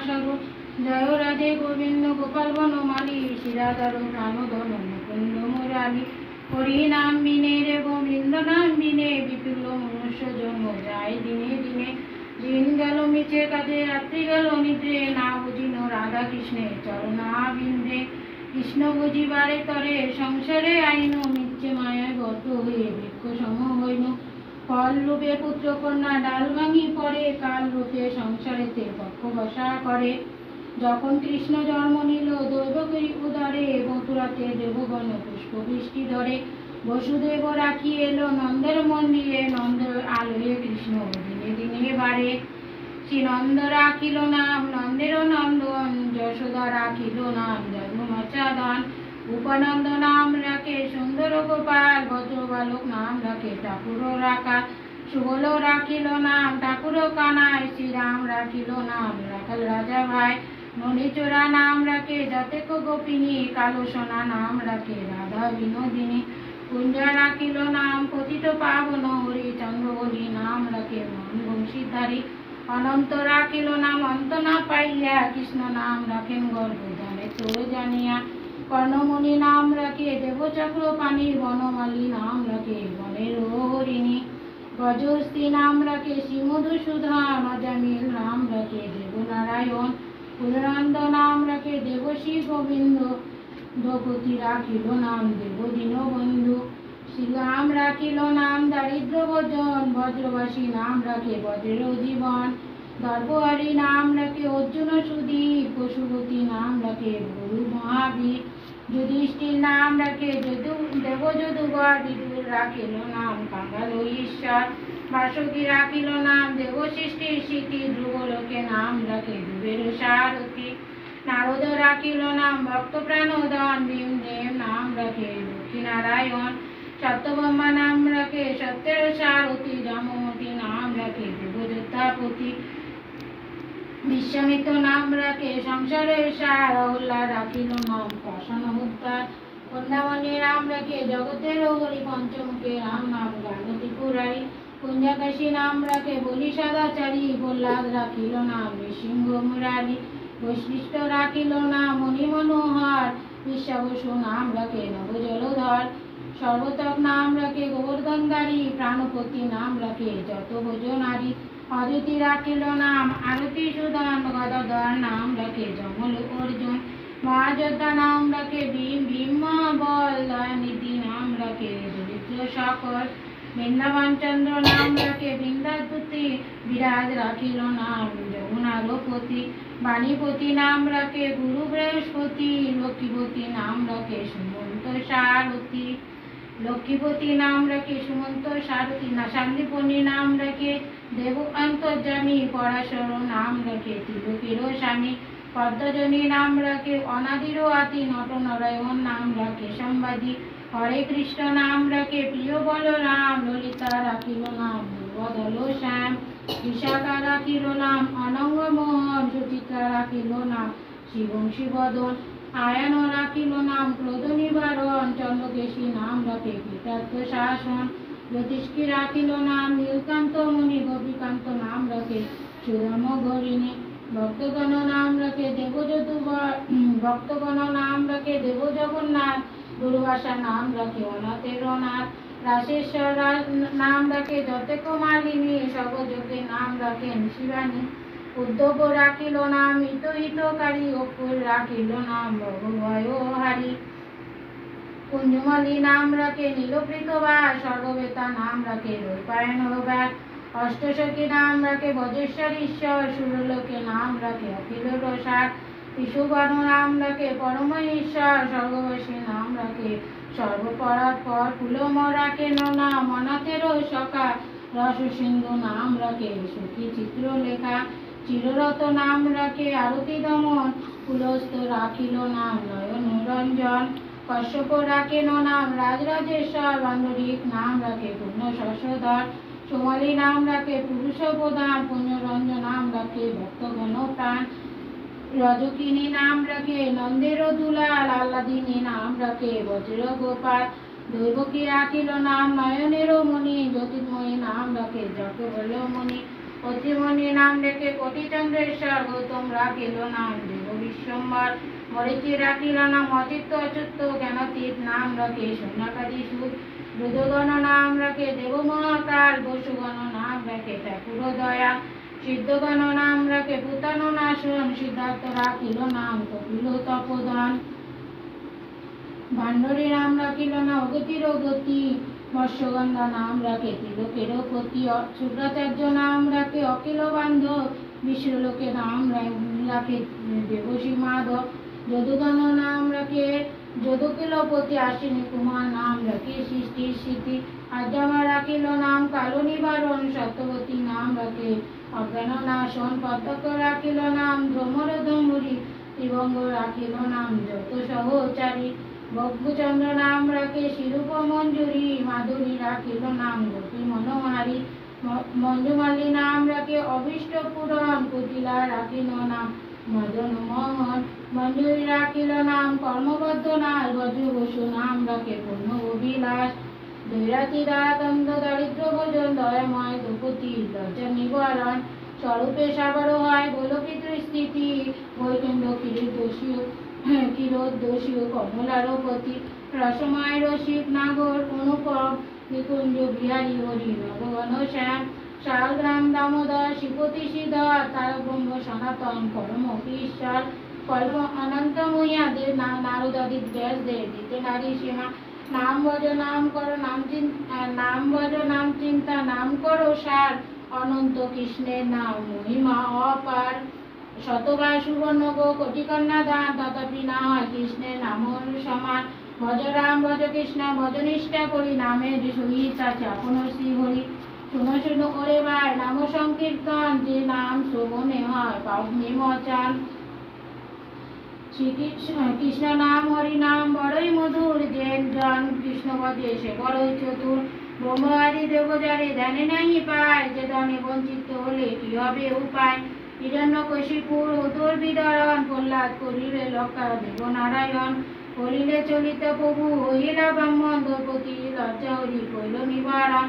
স্বরূপ। জয় রাধে গোবিন্দ গোপাল বনমালী, শিরাধর প্রাণধন মুকুন্দ মুরারি। হরি নাম বিনে রে গোবিন্দ নাম বিনে, বিপুল মনুষ্য জন্ম যায় দিনে দিনে। দিন গেল মিছে কাজে, রাত্রি গেল নিদ্রে, না বুঝিল রাধা কৃষ্ণের চরণাবিন্দে। কৃষ্ণ বুঝিবারে তরে সংসারে আইন, মিথ্যে মায়ায় বদ্ধ হয়ে বৃক্ষ সম হইল। ফল রূপে পুত্র কন্যা ডাল ভাঙি পড়ে, কাল রূপে সংসারেতে পক্ষ বসা করে। যখন কৃষ্ণ জন্ম নিল দৈবগিরি উদরে, মথুরাতে দেবগণ পুষ্প বৃষ্টি ধরে। বসুদেব রাখি এলো নন্দের মন্দিরে, নন্দ আলোয়ে কৃষ্ণ দিনে দিনে বাড়ে। শ্রীনন্দ রাখিল নাম নন্দের নন্দন, যশোদা রাখিল নাম জন্মচাদন। উপানন্দ নাম রাখে সুন্দর গোপাল, ভদ্র বালক নাম রাখে ঠাকুর রাখা। সুবল রাখিল নাম ঠাকুর কানাই, শ্রীরাম রাখিল নাম রাখাল রাজা ভাই। ননীচোরা নাম রাখে যতেক গোপিনী, কালো সোনা নাম রাখে রাধা বিনোদিনী। কুঞ্জা রাখিল নাম পতিত পাবন, হরি চন্দ্রবলী নাম রাখে মন বংশীধারী। অনন্ত রাখিল নাম অন্ত না পাইয়া, কৃষ্ণ নাম রাখেন গর্ভধারে তোর জানিয়া। কর্ণমণি নাম রাখে দেবচক্র পানি, বনমালী নাম রাখে বনের হরিণী। গজস্তি নাম রাখে শ্রীমধুসূদন, অজামিল নাম রাখে দেবনারায়ণ। কুলনন্দ নাম রাখে দেবশ্রী গোবিন্দ, দ্রৌপদী রাখিল নাম দেব দীনবন্ধু। শ্রীরাম রাখিল নাম দারিদ্র ভোজন, ব্রজবাসী নাম রাখে বজ্রের জীবন। দর্পহারী নাম রাখে অর্জুন সুধীর, পশুপতি নাম রাখে গুরু মহাবীর। যুধিষ্ঠির নাম রাখে দেবযদুবর, বিদুর রাখিল নাম কাঙ্গাল ঈশ্বর। বাসুকী রাখিল নাম দেবসৃষ্টির স্মৃতি, ধ্রুবলোকে নাম রাখে ধ্রুবের সারথি। নারদ রাখিল নাম ভক্ত প্রাণোদন, ভীমদেব নাম রাখে লক্ষ্মীনারায়ণ। সত্যভামা নাম রাখে সত্যের সারথি, জামবতী নাম রাখে দেবযোদ্ধাপতি। বিশ্বামিত্র নাম রাখে সংসারের সার, অহল্যা রাখিল নাম পাষাণ উদ্ধার। কন্যামণি নাম রাখে জগতের হরি, পঞ্চমুখে রাম নাম গানতি পুরারি। কুঞ্জাকাশী নাম রাখে বলি সদাচারী, প্রহ্লাদ রাখিল নাম নৃসিংহ মুরারি। বৈশিষ্ট্য রাখিল নাম মণি মনোহর, বিশ্বাবসু নাম রাখে নব জলধর। সর্বতক নাম রাখে গোবর্ধনধারী, প্রাণপতি নাম রাখে যত ভোজনারী। অদিতি রাখিল নাম আরতি সুদান, গদাধর নাম রাখে জমল অর্জুন। মহাযোদ্ধা নাম রাখে ভীম ভীম মহাবল, দয়ানিধি নাম রাখে দরিদ্র সকল। বৃন্দাবন চন্দ্র নাম রাখে বৃন্দাবতী, বিরাজ রাখিল নাম যমুনারপতি। বাণীপতি নাম রাখে গুরু বৃহস্পতি, লক্ষ্মীপতি নাম রাখে সুমন্ত সারথি। লক্ষ্মীপতি নাম রাখে সুমন্ত সারথি। শান্তিপণি নাম রাখে দেব অন্তর্যামী, পরাশর নাম রাখে তিলকের স্বামী। পদ্মজনী নাম রাখে অনাদির আতি, নটনারায়ণ নাম রাখে সম্বাদী। হরে কৃষ্ণ নাম রাখে প্রিয় বলরাম, ললিতা রাখিল নাম বদল শ্যাম। বিশাখা রাখিল নাম অনঙ্গ মোহন, সুচিত্রা রাখিল নাম শিবংশী বদন। আয়ন রাখিল নাম ক্রোধ নিবারণ, চন্দ্রকেশী নাম রাখে কৃতার্থ শাসন। জ্যোতিষ্কী রাখিল নাম নীলকান্ত মুনি, গোপীকান্ত নাম রাখে সুরম গরিণী। ভক্তগণ নাম রাখে ভক্তগণ নাম রাখে দেব জগন্নাথ, দুর্বাসা নাম রাখে অনাথের নাথ। রাশেশ্বর নাম রাখে যতেক মালিনী, সর্বযোগে নাম রাখেন শিবানী। উদ্ধব রাখিল নাম হিতকারী, অপুর রাখিল নাম ভবভয়হারী। কুঞ্জমালী নাম রাখে নীলপ্রীতবাস, সর্ববেতা নাম রাখে দ্বৈপায়ন ব্যাস। অষ্টসখী নাম রাখে বজ্রেশ্বর ঈশ্বর, সুরলোকে নাম রাখে অখিল রসার। বিশুগণ নাম রাখে পরম ঈশ্বর, স্বর্গবাসী নাম রাখে সর্বপরাৎপর। কুলম রাখে নাম অনাথের সখা, রস সিন্ধু নাম রাখে সখী চিত্রলেখা। চিররত নাম রাখে আরতি দমন, কুলস্থ রাখিল নাম নয়ন রঞ্জন। কশ্যপ রাখেন নাম রাজরাজেশ্বর, বান্দরিক নাম রাখে পূর্ণ শশধর। সোমালী নাম রাখে পুরুষ প্রধান, পুণ্যরঞ্জন নাম রাখে ভক্তগণ প্রাণ। রজকিনী নাম রাখে নন্দের দুলাল, আহ্লাদিনী নাম রাখে বজ্র গোপাল। দৈবকী রাখিল নাম নয়নের মণি, জ্যোতির্ময়ী নাম রাখে জগবল্লমণি। অতিমণি নাম রেখে কোটিচন্দ্রেশ্বর, গৌতম রাখিল নাম দেব বিশ্বম্বর, মরিচি রাখিল নাম অচিত্ত অচ্যুত, জ্ঞানতীত নাম রাখে সৌনকাদি সুদ, রুদ্রগণ নাম রাখে দেব মহাকাল, বসুগণ নাম রাখে ঠাকুর দয়া, সিদ্ধগণ নাম রাখে পুতান নাশন, সিদ্ধার্থ রাখিল নাম কপিল তপোধন, ভান্ডরী নাম রাখিল না অগতির গতি, মৎস্যগন্ধা নাম রাখে তিলকের পতি, শুক্রাচার্য নাম রাখে অখিল বান্ধব, বিশ্বলোকে নাম রাখে দেবশী মাধব, যদুগণ নাম রাখে যদুকুলপতি, আশ্বিনী কুমার নাম রাখে সৃষ্টির স্মৃতি, আর্যমা রাখিল নাম কালো নিবারণ, সত্যবতী নাম রাখে অজ্ঞান নাশন, পদ্মক রাখিল নাম ধমর ধমরি, ত্রিভঙ্গ রাখিল নাম যত সহচারী, বঙ্গচন্দ্র নাম রাখে শিরূপ মঞ্জুরি, মাধুরী রাখিল নাম গোপী মনোহারী, মঞ্জুমালী নাম রাখে অভীষ্ট পূরণ, কুটিলা রাখিল নাম মদন মোহন, মঞ্জুরি রাখিল নাম কর্মবদ্ধ নাশ, বজ্র বসু নাম রাখে পূর্ণ অভিলাষ, দৈরাতি দ্বারাতন্দ দারিদ্র ভোজন, দয়াময় দ্রৌপদী লজ্জা নিবারণ, স্বরূপে সাগর হয় গোলকিত স্থিতি, বৈকুণ্ঠ ক্ষীরোদ্দোষী কমলারপতি, রসময় রসিক নাগর অনুপম, নিকুঞ্জ বিহারী হরি নবগণ শ্যাম, শালগ্রাম দামোদর শ্রীপতি শ্রীধর, তারক ব্রহ্ম সনাতন পরম ঈশ্বর, কল্প অনন্তময়ী দেব নারদাদিত ব্যাস দেব দিতে নারী সীমা, নাম ভজ নাম করো নাম চিন্তা নাম করো সার, অনন্ত কৃষ্ণের নাম মহিমা অপার, শতবার সুবর্ণ গো কোটি কন্যা দান, তথাপি না হয় কৃষ্ণের নাম সমান, ভজ রাম ভজ কৃষ্ণ ভজ নিষ্ঠা করি, নামের সহিত আছে আপন শ্রী হরি, শুনো শুনো ওরে ভাই নাম সংকীর্তন, যে নাম শ্রবণে হয় পাপ নিমোচন, কৃষ্ণ নাম হরি নাম বড়ই মধুর, যে জন কৃষ্ণ ভজে সে বড়ই চতুর, ব্রহ্ম আদি দেব যারে ধ্যানে নাই পায়, যে ধনে বঞ্চিত হলে কি হবে উপায়, হিরণ্যকশিপুর উদর বিদরণ, প্রহ্লাদ করিলে লঙ্কা দেব নারায়ণ, কলিলে চলিত প্রভু হইলা ব্রাহ্মণ, দ্রৌপদী লজ্জা হরি কইল নিবারণ,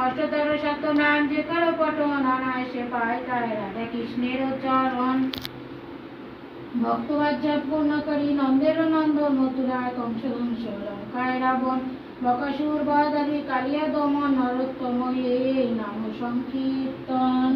অষ্টতর শত নাম যে করো পঠন, অনায়াসে পায় তাই রাধা কৃষ্ণের চরণ, ভক্তবাজ্যা পূর্ণ করি নন্দের নন্দন, মথুরায় কংসধ্বংস লঙ্কায় রাবণ, বকাসুর বধারি কালিয়া দমন, নরোত্তম এই নাম সংকীর্তন।